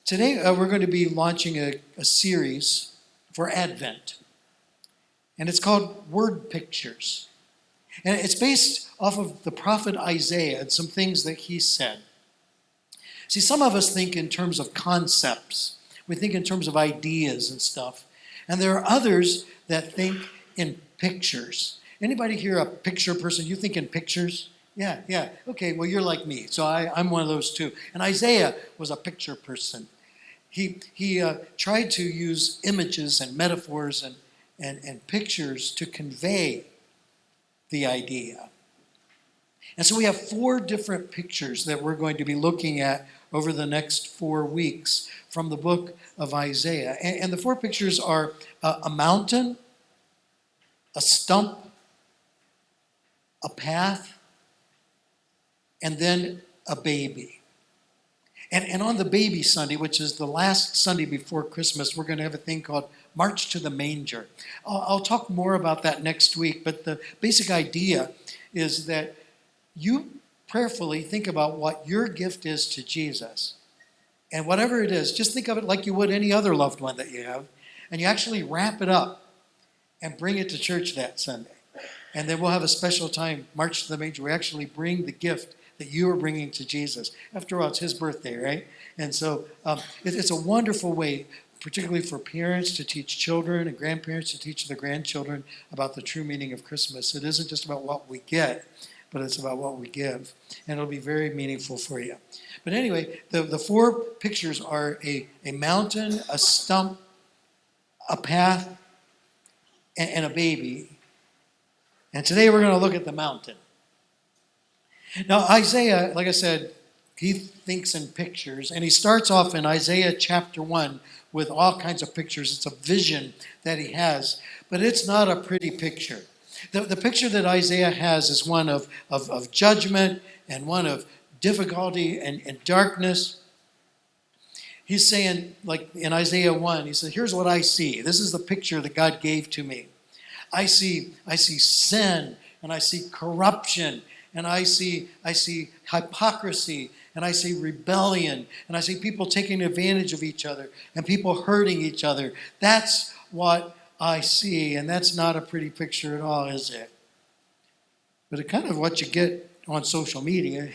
Today, we're going to be launching a series for Advent, and it's called Word Pictures. And it's based off of the prophet Isaiah and some things that he said. See, some of us think in terms of concepts. We think in terms of ideas and stuff. And there are others that think in pictures. Anybody here a picture person? You think in pictures? Yeah. Okay, well, you're like me. So I'm one of those too. And Isaiah was a picture person. He tried to use images and metaphors and pictures to convey the idea. And so we have 4 different pictures that we're going to be looking at over the next 4 weeks from the book of Isaiah. And the 4 pictures are a mountain, a stump, a path, and then a baby. And on the baby Sunday, which is the last Sunday before Christmas, we're going to have a thing called March to the Manger. I'll talk more about that next week, but the basic idea is that you prayerfully think about what your gift is to Jesus. And whatever it is, just think of it like you would any other loved one that you have, and you actually wrap it up and bring it to church that Sunday. And then we'll have a special time, March to the Manger. We actually bring the gift that you are bringing to Jesus. After all, it's his birthday, right? And so it's a wonderful way, particularly for parents to teach children and grandparents to teach their grandchildren about the true meaning of Christmas. It isn't just about what we get, but it's about what we give. And it'll be very meaningful for you. But anyway, the 4 pictures are a mountain, a stump, a path, and a baby. And today we're going to look at the mountain. Now, Isaiah, like I said, he thinks in pictures, and he starts off in Isaiah chapter 1 with all kinds of pictures. It's a vision that he has, but it's not a pretty picture. The picture that Isaiah has is one of judgment and one of difficulty and darkness. He's saying, like in Isaiah 1, he said, here's what I see. This is the picture that God gave to me. I see sin, and I see corruption, and I see hypocrisy, and I see rebellion, and I see people taking advantage of each other, and people hurting each other. That's what I see, and that's not a pretty picture at all, is it? But it's kind of what you get on social media.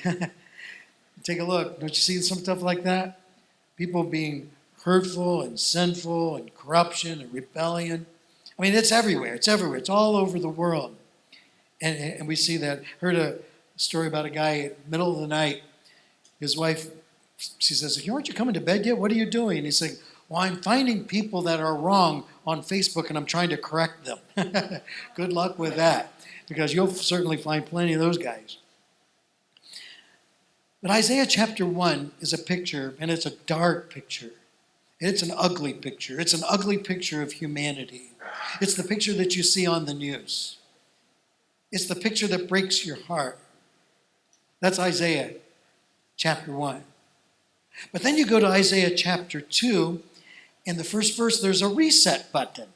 Take a look. Don't you see some stuff like that? People being hurtful and sinful and corruption and rebellion. I mean, it's everywhere. It's everywhere. It's all over the world. And we see that. Heard a story about a guy, middle of the night. His wife, she says, aren't you coming to bed yet? What are you doing? And he's saying, well, I'm finding people that are wrong on Facebook, and I'm trying to correct them. Good luck with that, because you'll certainly find plenty of those guys. But Isaiah chapter 1 is a picture, and it's a dark picture. It's an ugly picture. It's an ugly picture of humanity. It's the picture that you see on the news. It's the picture that breaks your heart. That's Isaiah chapter 1. But then you go to Isaiah chapter 2. In the first verse, there's a reset button.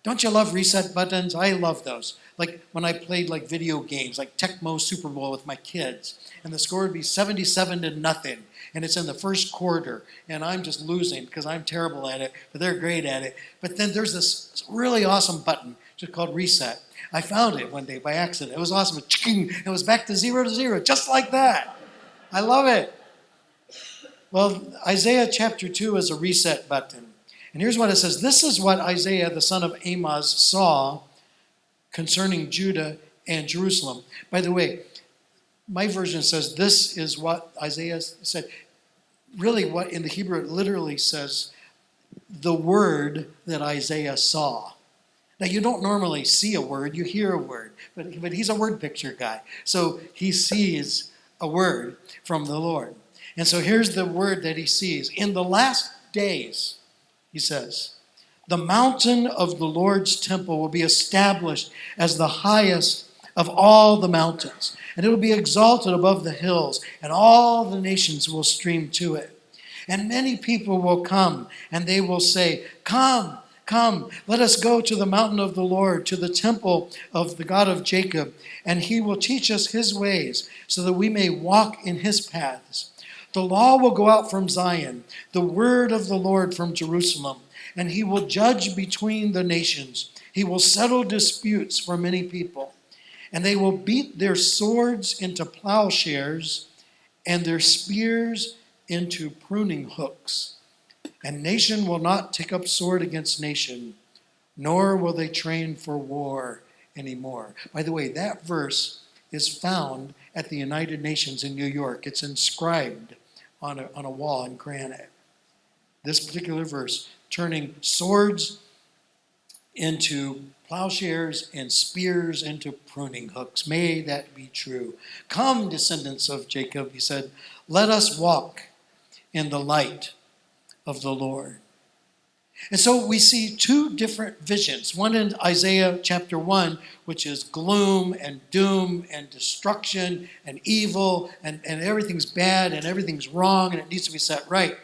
Don't you love reset buttons? I love those. Like when I played like video games, like Tecmo Super Bowl with my kids, and the score would be 77-0, and it's in the first quarter, and I'm just losing because I'm terrible at it, but they're great at it. But then there's this really awesome button just called reset. I found it one day by accident. It was awesome. It was back to 0, just like that. I love it. Well, Isaiah chapter 2 is a reset button. And here's what it says. This is what Isaiah, the son of Amoz, saw concerning Judah and Jerusalem. By the way, my version says this is what Isaiah said. Really, what in the Hebrew it literally says, the word that Isaiah saw. Now, you don't normally see a word, you hear a word, but he's a word picture guy. So he sees a word from the Lord. And so here's the word that he sees. In the last days, he says, the mountain of the Lord's temple will be established as the highest of all the mountains, and it will be exalted above the hills, and all the nations will stream to it. And many people will come, and they will say, come, let us go to the mountain of the Lord, to the temple of the God of Jacob, and he will teach us his ways, so that we may walk in his paths. The law will go out from Zion, the word of the Lord from Jerusalem, and he will judge between the nations. He will settle disputes for many people, and they will beat their swords into plowshares and their spears into pruning hooks. And nation will not take up sword against nation, nor will they train for war anymore. By the way, that verse is found at the United Nations in New York. It's inscribed on a wall in granite. This particular verse, turning swords into plowshares and spears into pruning hooks. May that be true. Come, descendants of Jacob, he said, let us walk in the light of the Lord. And so we see two different visions. One in Isaiah chapter 1, which is gloom and doom and destruction and evil and everything's bad and everything's wrong and it needs to be set right.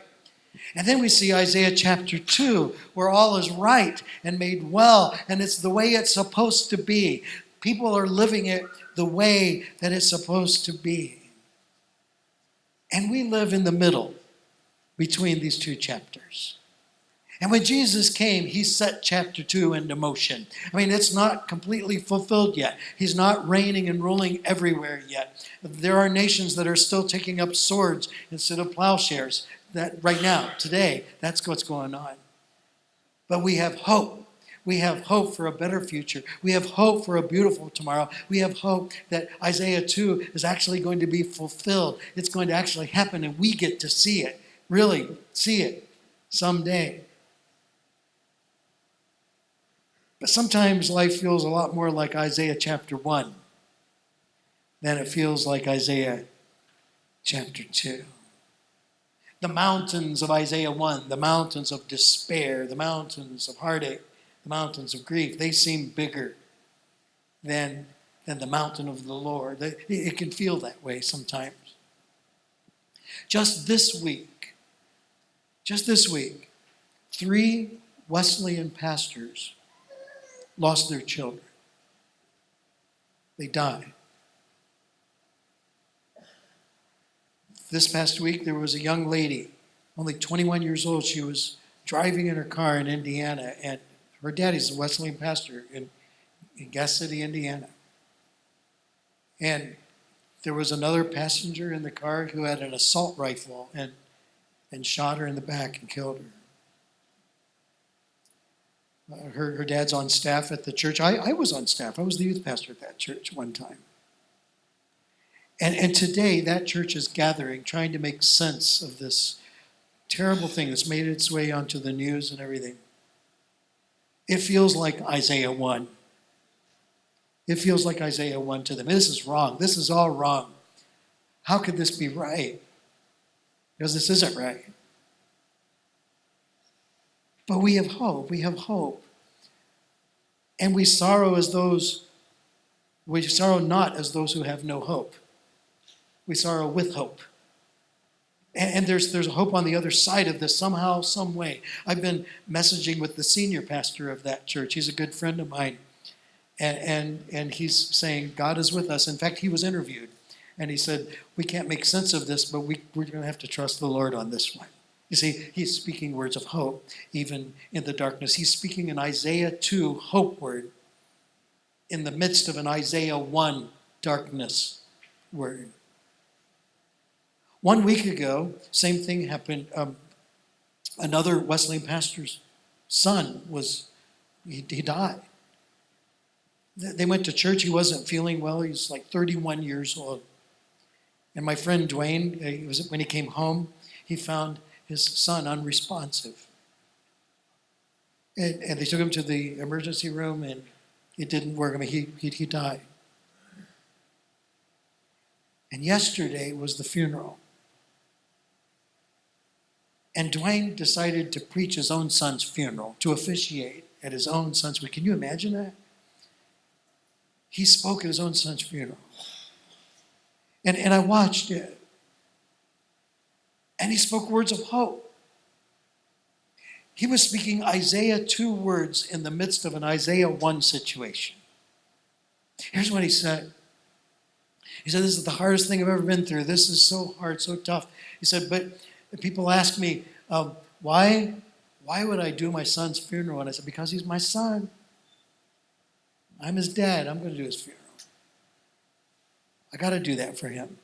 And then we see Isaiah chapter 2, where all is right and made well, and it's the way it's supposed to be. People are living it the way that it's supposed to be. And we live in the middle between these two chapters. And when Jesus came, he set chapter 2 into motion. I mean, it's not completely fulfilled yet. He's not reigning and ruling everywhere yet. There are nations that are still taking up swords instead of plowshares. That right now, today, that's what's going on. But we have hope. We have hope for a better future. We have hope for a beautiful tomorrow. We have hope that Isaiah 2 is actually going to be fulfilled. It's going to actually happen, and we get to see it, really see it someday. But sometimes life feels a lot more like Isaiah chapter 1 than it feels like Isaiah chapter 2. The mountains of Isaiah 1, the mountains of despair, the mountains of heartache, the mountains of grief, they seem bigger than the mountain of the Lord. It can feel that way sometimes. Just this week, 3 Wesleyan pastors lost their children. They died. This past week, there was a young lady, only 21 years old. She was driving in her car in Indiana, and her daddy's a Wesleyan pastor in Gas City, Indiana. And there was another passenger in the car who had an assault rifle and shot her in the back and killed her. Her dad's on staff at the church. I was on staff. I was the youth pastor at that church one time. And today, that church is gathering, trying to make sense of this terrible thing that's made its way onto the news and everything. It feels like Isaiah 1. It feels like Isaiah 1 to them. This is wrong. This is all wrong. How could this be right? Because this isn't right. But we have hope. We have hope. And we sorrow not as those who have no hope. We sorrow with hope. And there's a hope on the other side of this somehow, some way. I've been messaging with the senior pastor of that church. He's a good friend of mine. And he's saying, God is with us. In fact, he was interviewed. And he said, we can't make sense of this, but we're going to have to trust the Lord on this one. You see, he's speaking words of hope, even in the darkness. He's speaking an Isaiah 2 hope word in the midst of an Isaiah 1 darkness word. 1 week ago, same thing happened. Another Wesleyan pastor's son he died. They went to church. He wasn't feeling well. He was like 31 years old. And my friend Dwayne, when he came home, he found his son unresponsive. And they took him to the emergency room, and it didn't work. I mean, he died. And yesterday was the funeral. And Dwayne decided to preach his own son's funeral, to officiate at his own son's funeral. Can you imagine that? He spoke at his own son's funeral. And I watched it. And he spoke words of hope. He was speaking Isaiah 2 words in the midst of an Isaiah 1 situation. Here's what he said. He said, this is the hardest thing I've ever been through. This is so hard, so tough. He said, but people ask me, why would I do my son's funeral? And I said, because he's my son. I'm his dad. I'm going to do his funeral. I got to do that for him.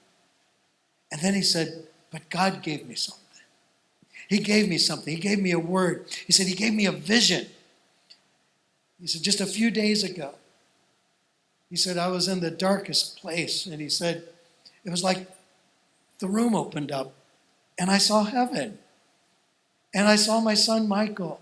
And then he said, but God gave me something. He gave me something. He gave me a word. He said, he gave me a vision. He said, just a few days ago, he said, I was in the darkest place. And he said, it was like the room opened up and I saw heaven. And I saw my son, Michael.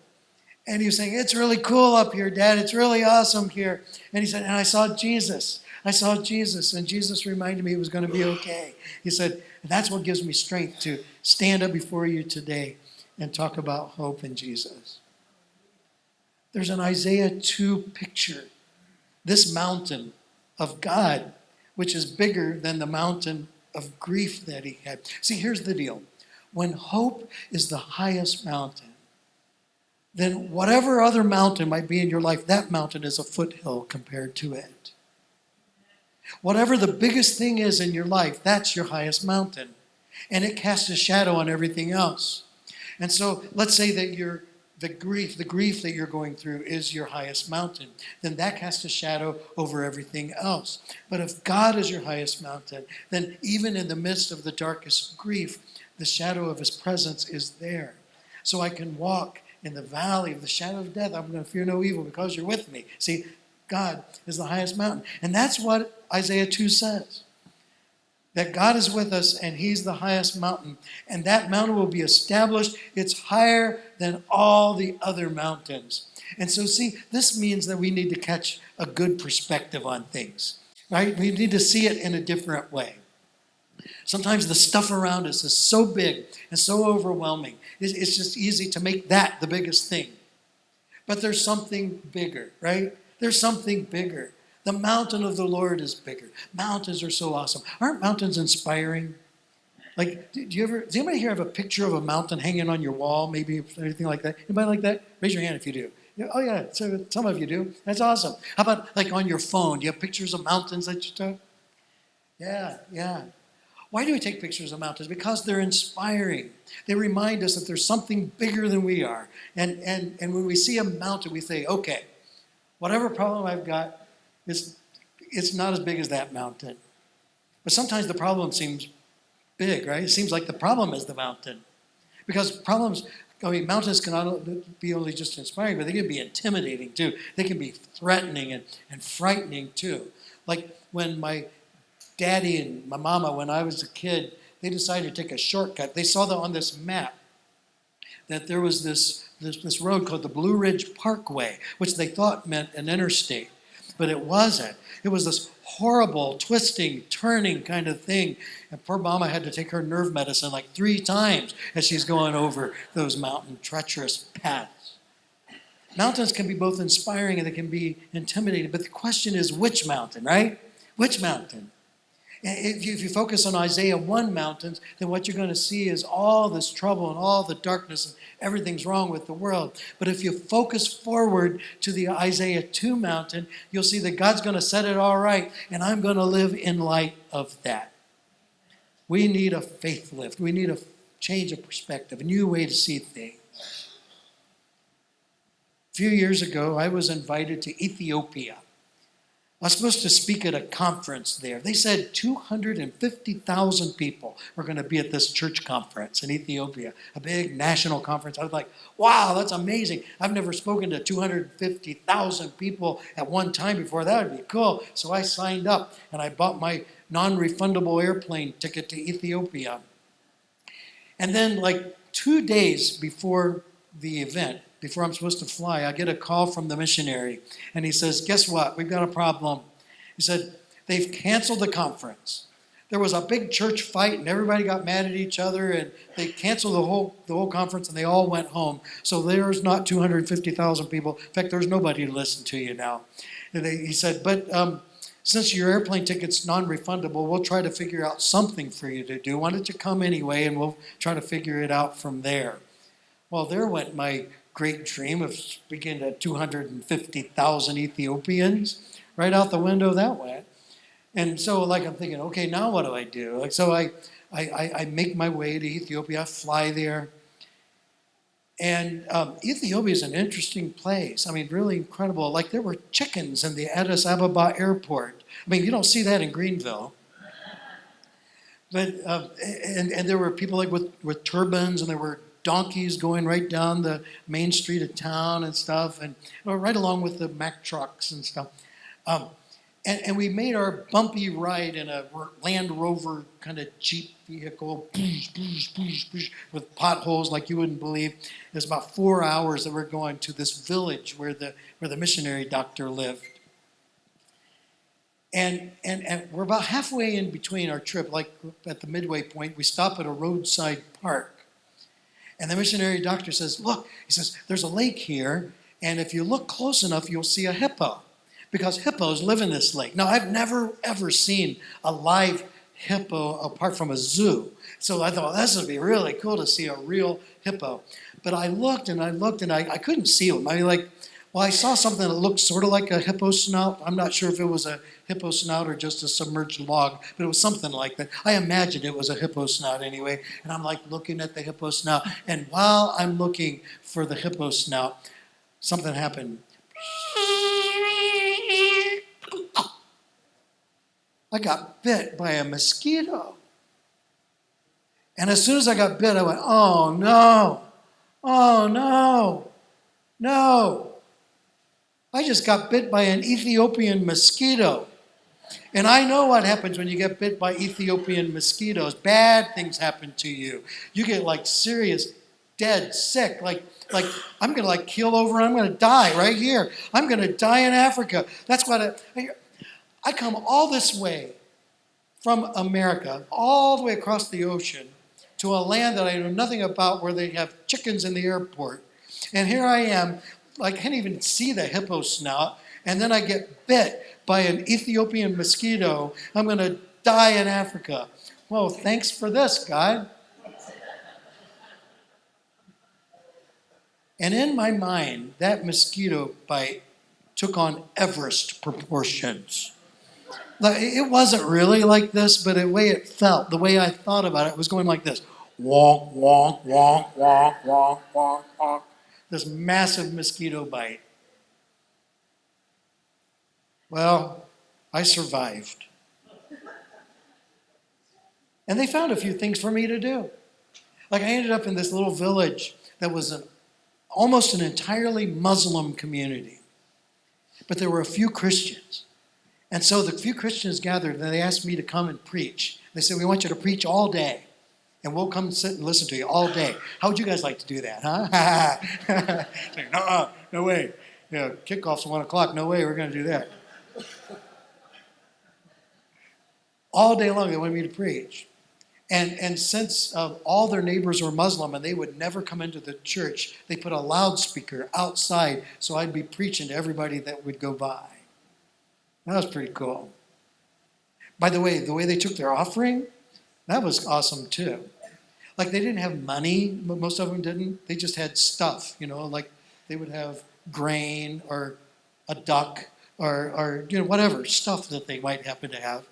And he was saying, it's really cool up here, Dad. It's really awesome here. And he said, and I saw Jesus. I saw Jesus. And Jesus reminded me it was going to be okay. He said, that's what gives me strength to stand up before you today and talk about hope in Jesus. There's an Isaiah 2 picture. This mountain of God, which is bigger than the mountain of grief that he had. See, here's the deal. When hope is the highest mountain, then whatever other mountain might be in your life, that mountain is a foothill compared to it. Whatever the biggest thing is in your life, that's your highest mountain. And it casts a shadow on everything else. And so let's say that the grief that you're going through is your highest mountain. Then that casts a shadow over everything else. But if God is your highest mountain, then even in the midst of the darkest grief, the shadow of his presence is there. So I can walk in the valley of the shadow of death. I'm going to fear no evil because you're with me. See, God is the highest mountain. And that's what Isaiah 2 says. That God is with us and he's the highest mountain. And that mountain will be established. It's higher than all the other mountains. And so see, this means that we need to catch a good perspective on things. Right? We need to see it in a different way. Sometimes the stuff around us is so big and so overwhelming. It's just easy to make that the biggest thing. But there's something bigger, right? There's something bigger. The mountain of the Lord is bigger. Mountains are so awesome. Aren't mountains inspiring? Like, does anybody here have a picture of a mountain hanging on your wall, maybe anything like that? Anybody like that? Raise your hand if you do. Oh yeah, so some of you do. That's awesome. How about like on your phone? Do you have pictures of mountains that you took? Yeah. Why do we take pictures of mountains? Because they're inspiring. They remind us that there's something bigger than we are. And when we see a mountain, we say, okay, whatever problem I've got, it's not as big as that mountain. But sometimes the problem seems big, right? It seems like the problem is the mountain. Because mountains cannot be only just inspiring, but they can be intimidating too. They can be threatening and frightening too. Like when my daddy and my mama, when I was a kid, they decided to take a shortcut. They saw that on this map that there was this road called the Blue Ridge Parkway, which they thought meant an interstate. But it wasn't. It was this horrible, twisting, turning kind of thing. And poor mama had to take her nerve medicine like 3 times as she's going over those mountain treacherous paths. Mountains can be both inspiring and they can be intimidating. But the question is, which mountain, right? Which mountain? If you focus on Isaiah 1 mountains, then what you're going to see is all this trouble and all the darkness and everything's wrong with the world. But if you focus forward to the Isaiah 2 mountain, you'll see that God's going to set it all right, and I'm going to live in light of that. We need a faith lift. We need a change of perspective, a new way to see things. A few years ago, I was invited to Ethiopia. I was supposed to speak at a conference there. They said 250,000 people were going to be at this church conference in Ethiopia, a big national conference. I was like, wow, that's amazing. I've never spoken to 250,000 people at one time before. That would be cool. So I signed up and I bought my non-refundable airplane ticket to Ethiopia. And then like 2 days before the event, before I'm supposed to fly, I get a call from the missionary. And he says, guess what? We've got a problem. He said, they've canceled the conference. There was a big church fight and everybody got mad at each other and they canceled the whole conference and they all went home. So there's not 250,000 people. In fact, there's nobody to listen to you now. And he said, but since your airplane ticket's non-refundable, we'll try to figure out something for you to do. Why don't you come anyway and we'll try to figure it out from there. Well, there went my great dream of speaking to 250,000 Ethiopians. Right out the window that went. And so like I'm thinking, okay, now what do I do? Like so I make my way to Ethiopia, I fly there. And Ethiopia is an interesting place. I mean, really incredible. Like there were chickens in the Addis Ababa airport. I mean, you don't see that in Greenville. But and there were people like with turbans, and there were donkeys going right down the main street of town and stuff, and right along with the Mack trucks and stuff. Um, and we made our bumpy ride in a Land Rover kind of Jeep vehicle, with potholes like you wouldn't believe. It was about 4 hours that we're going to this village where the missionary doctor lived. And we're about halfway in between our trip, like at the midway point, we stop at a roadside park. And the missionary doctor says, look, he says, there's a lake here, and if you look close enough, you'll see a hippo, because hippos live in this lake. Now, I've never, ever seen a live hippo apart from a zoo. So I thought, this would be really cool to see a real hippo. But I looked and I couldn't see them. I mean, like, well, I saw something that looked sort of like a hippo snout. I'm not sure if it was a hippo snout or just a submerged log, but it was something like that. I imagined it was a hippo snout anyway. And I'm like looking at the hippo snout. And while I'm looking for the hippo snout, something happened. I got bit by a mosquito. And as soon as I got bit, I went, oh no, oh no, no. I just got bit by an Ethiopian mosquito. And I know what happens when you get bit by Ethiopian mosquitoes. Bad things happen to you. You get like serious, dead, sick. Like I'm going to like keel over. I'm going to die right here. I'm going to die in Africa. That's what I come all this way from America, all the way across the ocean to a land that I know nothing about, where they have chickens in the airport. And here I am, I can't even see the hippo snout, and then I get bit by an Ethiopian mosquito. I'm going to die in Africa. Well, thanks for this, God. And in my mind, that mosquito bite took on Everest proportions. It wasn't really like this, but the way it felt, the way I thought about it, was going like this. Wonk, wonk, wonk, wonk, wonk, wonk, wonk. This massive mosquito bite. Well, I survived. And they found a few things for me to do. Like I ended up in this little village that was almost an entirely Muslim community. But there were a few Christians. And so the few Christians gathered, and they asked me to come and preach. They said, we want you to preach all day, and we'll come sit and listen to you all day. How would you guys like to do that, huh? Like, no way. Kickoff's at 1 o'clock. No way we're going to do that. All day long they wanted me to preach. And since all their neighbors were Muslim and they would never come into the church, they put a loudspeaker outside so I'd be preaching to everybody that would go by. That was pretty cool. By the way they took their offering, that was awesome too. Like they didn't have money, most of them didn't. They just had stuff, like they would have grain or a duck or whatever stuff that they might happen to have.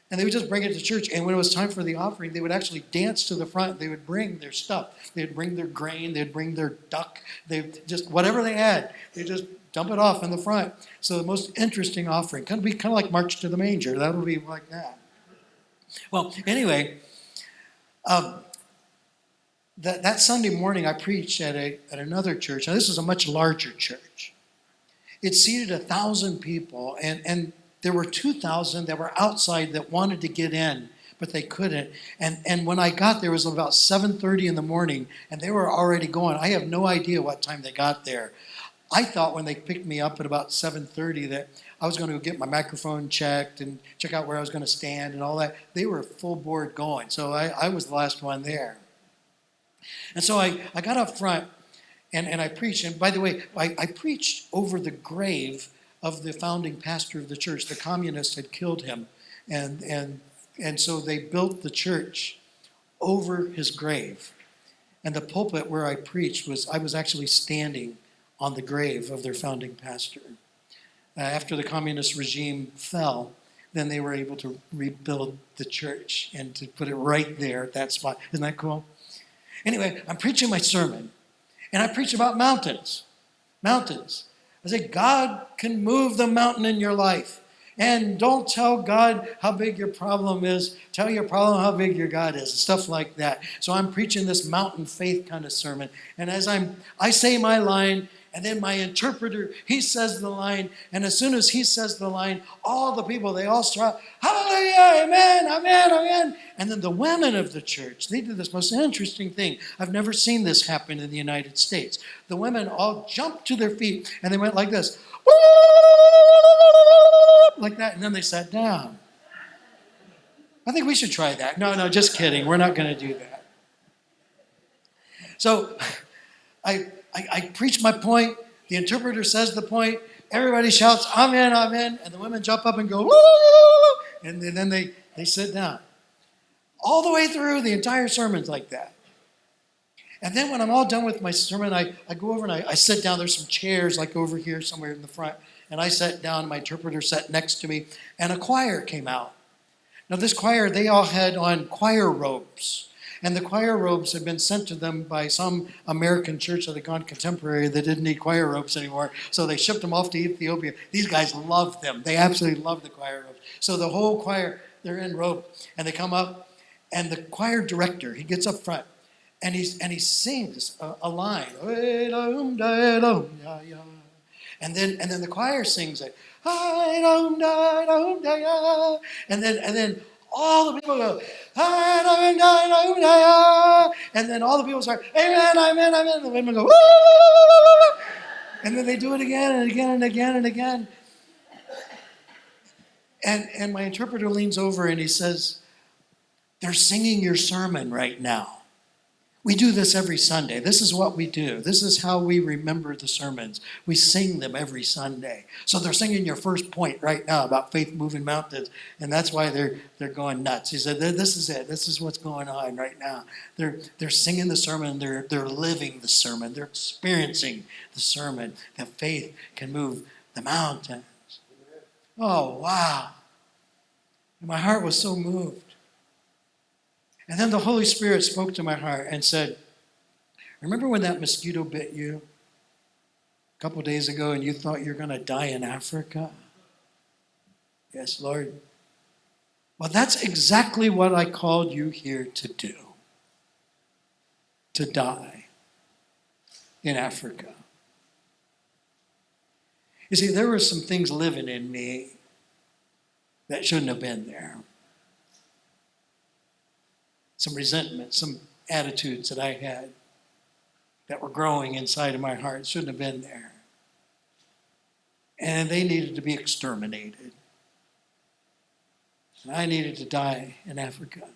And they would just bring it to church. And when it was time for the offering, they would actually dance to the front. They would bring their stuff. They would bring their grain. They'd bring their duck. They just, whatever they had, they just dump it off in the front. So the most interesting offering. Kind of like March to the Manger. That would be like that. Well, anyway, that Sunday morning I preached at another church. Now this was a much larger church. It seated 1,000 people, and there were 2,000 that were outside that wanted to get in, but they couldn't. And when I got there, it was about 7:30 in the morning, and they were already going. I have no idea what time they got there. I thought when they picked me up at about 7:30 that I was going to get my microphone checked and check out where I was going to stand and all that. They were full board going, so I was the last one there. And so I got up front, and I preached. And by the way, I preached over the grave of the founding pastor of the church. The communists had killed him, and so they built the church over his grave. And the pulpit where I preached I was actually standing on the grave of their founding pastor. After the communist regime fell, then they were able to rebuild the church and to put it right there at that spot. Isn't that cool? Anyway, I'm preaching my sermon, and I preach about mountains. Mountains. I say, God can move the mountain in your life. And don't tell God how big your problem is. Tell your problem how big your God is. Stuff like that. So I'm preaching this mountain faith kind of sermon. And as I say my line, and then my interpreter, he says the line. And as soon as he says the line, all the people, they all start, hallelujah, amen, amen, amen. And then the women of the church, they did this most interesting thing. I've never seen this happen in the United States. The women all jumped to their feet, and they went like this. Like that, and then they sat down. I think we should try that. No, just kidding. We're not going to do that. So I preach my point. The interpreter says the point. Everybody shouts, amen, amen. And the women jump up and go, woo! And then they sit down. All the way through, the entire sermon's like that. And then when I'm all done with my sermon, I go over and I sit down. There's some chairs like over here somewhere in the front. And I sat down, my interpreter sat next to me, and a choir came out. Now this choir, they all had on choir robes. And the choir robes had been sent to them by some American church that had gone contemporary that didn't need choir robes anymore. So they shipped them off to Ethiopia. These guys loved them. They absolutely loved the choir robes. So the whole choir, they're in robe, and they come up, and the choir director, he gets up front, and he sings a line. And then the choir sings it. And then all the people go. And then all the people start, amen, amen, amen. And the women go, woo! And then they do it again and again and again and again. And my interpreter leans over and he says, they're singing your sermon right now. We do this every Sunday. This is what we do. This is how we remember the sermons. We sing them every Sunday. So they're singing your first point right now about faith moving mountains, and that's why they're going nuts. He said, "This is it. This is what's going on right now. They're singing the sermon. They're living the sermon. They're experiencing the sermon. That faith can move the mountains." Oh wow! And my heart was so moved. And then the Holy Spirit spoke to my heart and said, remember when that mosquito bit you a couple days ago and you thought you're going to die in Africa? Yes, Lord. Well, that's exactly what I called you here to do. To die in Africa. You see, there were some things living in me that shouldn't have been there. Some resentment, some attitudes that I had that were growing inside of my heart shouldn't have been there. And they needed to be exterminated. And I needed to die in Africa.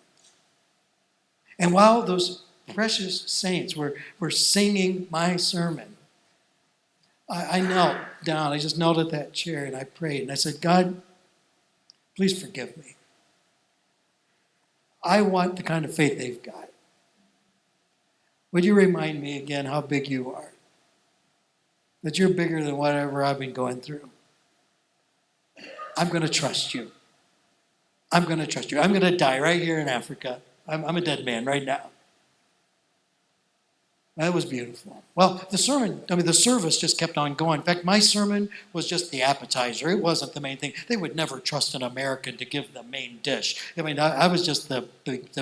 And while those precious saints were singing my sermon, I knelt down. I just knelt at that chair and I prayed. And I said, God, please forgive me. I want the kind of faith they've got. Would you remind me again how big you are? That you're bigger than whatever I've been going through. I'm going to trust you. I'm going to trust you. I'm going to die right here in Africa. I'm a dead man right now. That was beautiful. Well, the service just kept on going. In fact, my sermon was just the appetizer. It wasn't the main thing. They would never trust an American to give the main dish. I mean, I was just the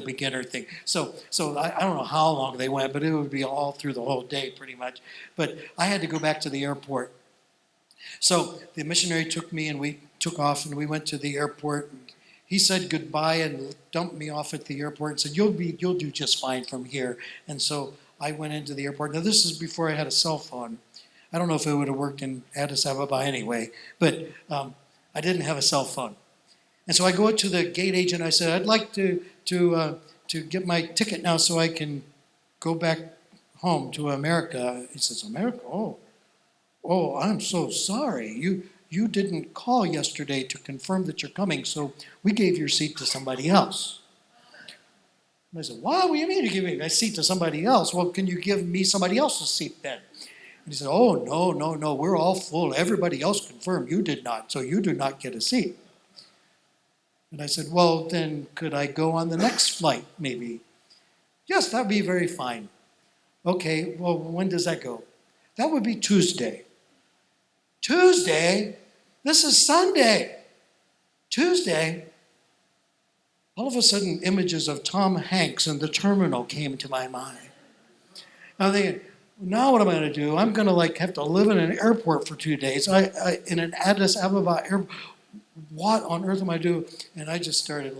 beginner thing. So I don't know how long they went, but it would be all through the whole day pretty much. But I had to go back to the airport. So the missionary took me and we took off and we went to the airport. He said goodbye and dumped me off at the airport and said, you'll do just fine from here. And so I went into the airport. Now, this is before I had a cell phone. I don't know if it would have worked in Addis Ababa anyway, but I didn't have a cell phone. And so I go to the gate agent. I said, I'd like to get my ticket now so I can go back home to America. He says, America? Oh, I'm so sorry. You didn't call yesterday to confirm that you're coming, so we gave your seat to somebody else. And I said, what do you mean you give me a seat to somebody else? Well, can you give me somebody else's seat then? And he said, oh, no, we're all full. Everybody else confirmed. You did not, so you do not get a seat. And I said, well, then could I go on the next flight, maybe? Yes, that'd be very fine. Okay, well, when does that go? That would be Tuesday. Tuesday? This is Sunday. Tuesday? All of a sudden, images of Tom Hanks in the terminal came to my mind. I'm thinking, now what am I going to do? I'm going to have to live in an airport for 2 days. In an Addis Ababa airport. What on earth am I doing? And I just started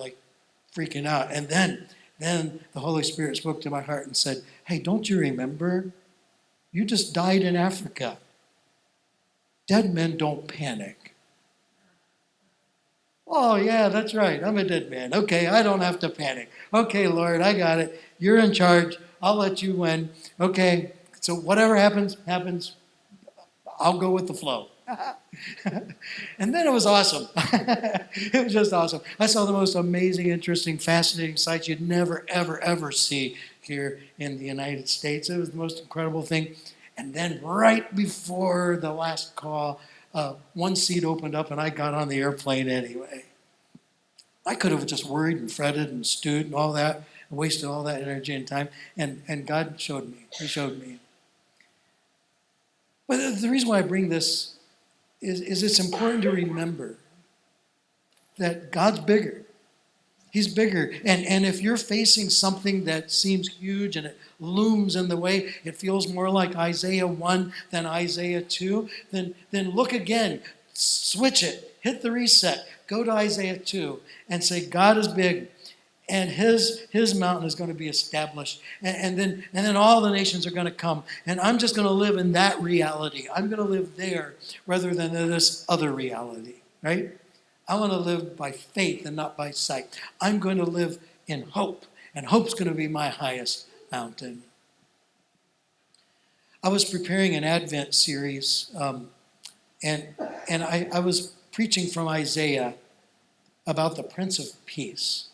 freaking out. And then the Holy Spirit spoke to my heart and said, hey, don't you remember? You just died in Africa. Dead men don't panic. Oh, yeah, that's right. I'm a dead man. Okay, I don't have to panic. Okay, Lord, I got it. You're in charge. I'll let you win. Okay, so whatever happens, happens. I'll go with the flow. And then it was awesome. It was just awesome. I saw the most amazing, interesting, fascinating sights you'd never, ever, ever see here in the United States. It was the most incredible thing. And then right before the last call, one seat opened up and I got on the airplane anyway. I could have just worried and fretted and stewed and all that, and wasted all that energy and time. And God showed me. He showed me. But the reason why I bring this is it's important to remember that God's bigger. He's bigger. And if you're facing something that seems huge and it looms in the way, it feels more like Isaiah 1 than Isaiah 2, then look again. Switch it. Hit the reset. Go to Isaiah 2 and say, God is big. And his mountain is going to be established. And then all the nations are going to come. And I'm just going to live in that reality. I'm going to live there rather than in this other reality, right? I want to live by faith and not by sight. I'm going to live in hope. And hope's going to be my highest mountain. I was preparing an Advent series, and I was preaching from Isaiah about the Prince of Peace.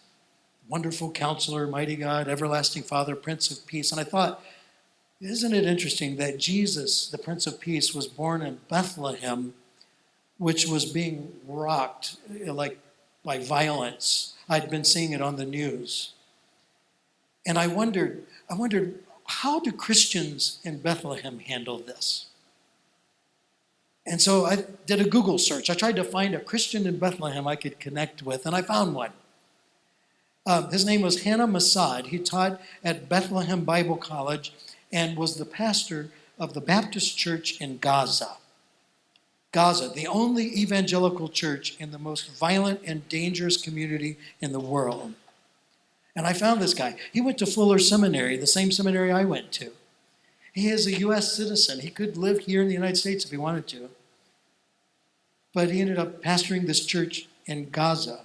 Wonderful Counselor, Mighty God, Everlasting Father, Prince of Peace. And I thought, isn't it interesting that Jesus, the Prince of Peace, was born in Bethlehem, which was being rocked by violence. I'd been seeing it on the news. And I wondered, how do Christians in Bethlehem handle this? And so I did a Google search. I tried to find a Christian in Bethlehem I could connect with, and I found one. His name was Hannah Masad. He taught at Bethlehem Bible College and was the pastor of the Baptist Church in Gaza. Gaza, the only evangelical church in the most violent and dangerous community in the world. And I found this guy. He went to Fuller Seminary, the same seminary I went to. He is a U.S. citizen. He could live here in the United States if he wanted to. But he ended up pastoring this church in Gaza.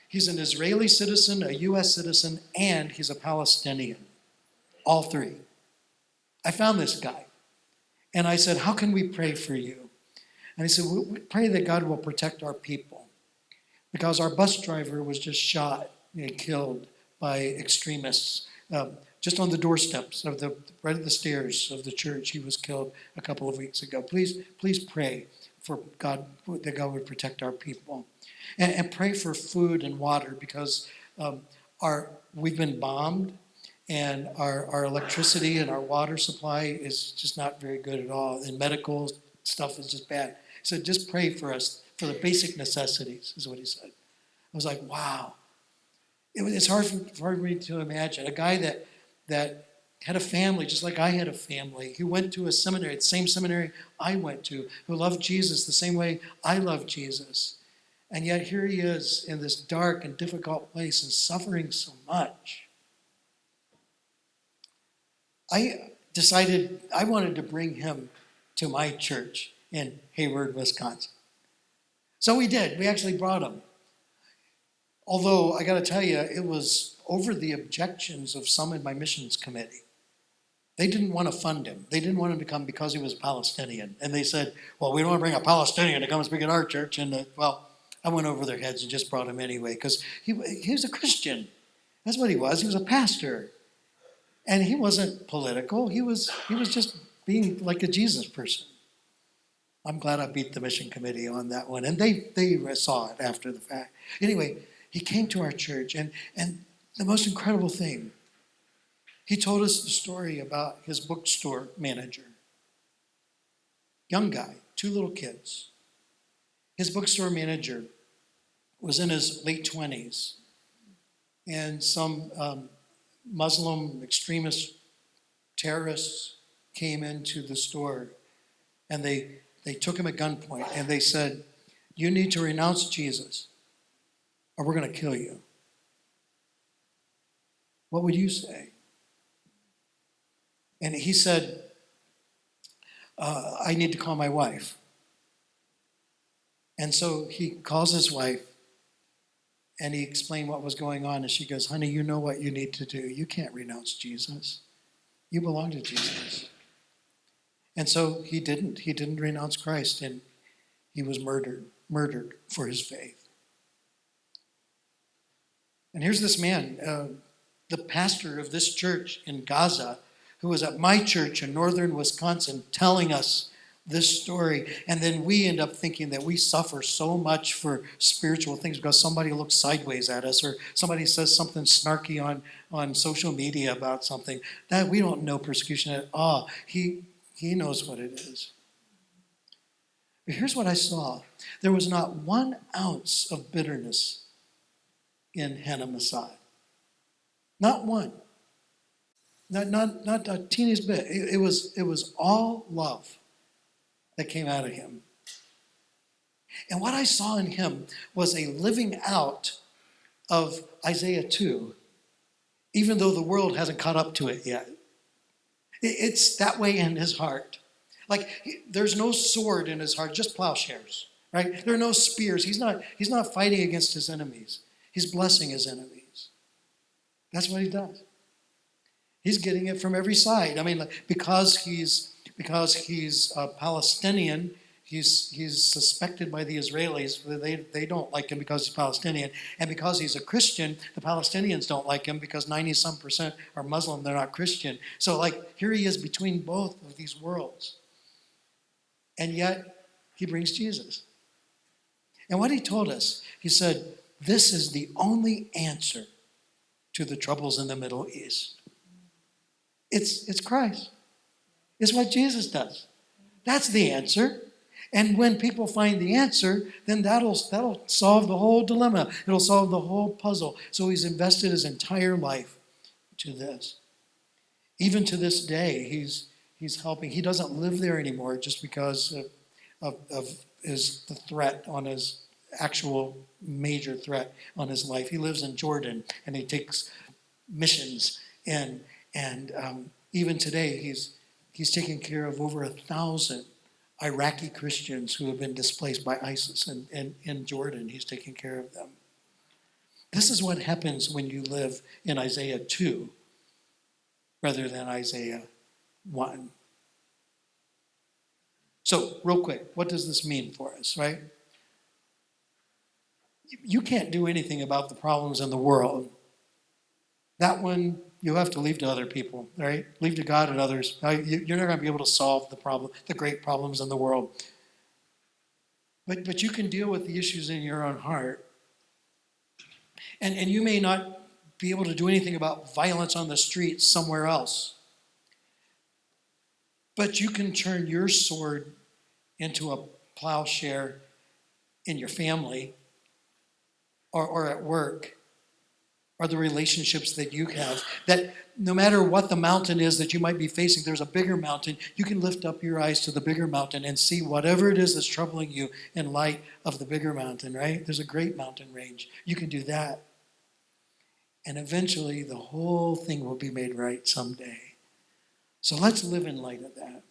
He's an Israeli citizen, a U.S. citizen, and he's a Palestinian. All three. I found this guy. And I said, how can we pray for you? And he said, we pray that God will protect our people. Because our bus driver was just shot and killed by extremists. Just on the doorsteps of right at the stairs of the church, he was killed a couple of weeks ago. Please pray for God, that God would protect our people. And pray for food and water, because we've been bombed, and our electricity and our water supply is just not very good at all. And medical stuff is just bad. He said, just pray for us for the basic necessities, is what he said. I was like, wow. It's hard for me to imagine. A guy that had a family just like I had a family, who went to a seminary, the same seminary I went to, who loved Jesus the same way I love Jesus. And yet here he is in this dark and difficult place and suffering so much. I decided I wanted to bring him to my church in Hayward, Wisconsin. So we did. We actually brought him. Although, I got to tell you, it was over the objections of some in my missions committee. They didn't want to fund him. They didn't want him to come because he was Palestinian. And they said, well, we don't want to bring a Palestinian to come and speak at our church. And, I went over their heads and just brought him anyway, because he was a Christian. That's what he was. He was a pastor. And he wasn't political. He was just being like a Jesus person. I'm glad I beat the mission committee on that one. And they saw it after the fact. Anyway, he came to our church, and the most incredible thing, he told us the story about his bookstore manager. Young guy, 2 little kids. His bookstore manager was in his late 20s, and some Muslim extremist terrorists came into the store, and they took him at gunpoint, and they said, "You need to renounce Jesus, or we're going to kill you." What would you say? And he said, "I need to call my wife." And so he calls his wife, and he explained what was going on. And she goes, "Honey, you know what you need to do. You can't renounce Jesus. You belong to Jesus." And so he didn't. He didn't renounce Christ, and he was murdered for his faith. And here's this man, the pastor of this church in Gaza, who was at my church in northern Wisconsin, telling us this story. And then we end up thinking that we suffer so much for spiritual things because somebody looks sideways at us, or somebody says something snarky on social media about something. That we don't know persecution at all. He knows what it is. But here's what I saw. There was not 1 ounce of bitterness in Hannah Masad. Not one. Not a teeniest bit. It was all love that came out of him. And what I saw in him was a living out of Isaiah 2, even though the world hasn't caught up to it yet. It's that way in his heart. Like, there's no sword in his heart, just plowshares, right? There are no spears. He's not fighting against his enemies. He's blessing his enemies. That's what he does. He's getting it from every side. I mean, because he's a Palestinian, he's suspected by the Israelis. They don't like him because he's Palestinian. And because he's a Christian, the Palestinians don't like him because 90-some% are Muslim, they're not Christian. So like, here he is between both of these worlds. And yet, he brings Jesus. And what he told us, he said, this is the only answer to the troubles in the Middle East. It's Christ. It's what Jesus does. That's the answer. And when people find the answer, then that'll solve the whole dilemma. It'll solve the whole puzzle. So he's invested his entire life to this. Even to this day, he's helping. He doesn't live there anymore just because of the threat on his actual major threat on his life. He lives in Jordan, and he takes missions in. And even today, he's taking care of over 1,000 Iraqi Christians who have been displaced by ISIS in Jordan. He's taking care of them. This is what happens when you live in Isaiah 2 rather than Isaiah 1. So, real quick, what does this mean for us, right? You can't do anything about the problems in the world. That one you have to leave to other people, right? Leave to God and others. You're not going to be able to solve the great problems in the world. But you can deal with the issues in your own heart. And you may not be able to do anything about violence on the streets somewhere else. But you can turn your sword into a plowshare in your family or at work, or the relationships that you have, that no matter what the mountain is that you might be facing, there's a bigger mountain. You can lift up your eyes to the bigger mountain and see whatever it is that's troubling you in light of the bigger mountain, right? There's a great mountain range. You can do that. And eventually the whole thing will be made right someday. So let's live in light of that.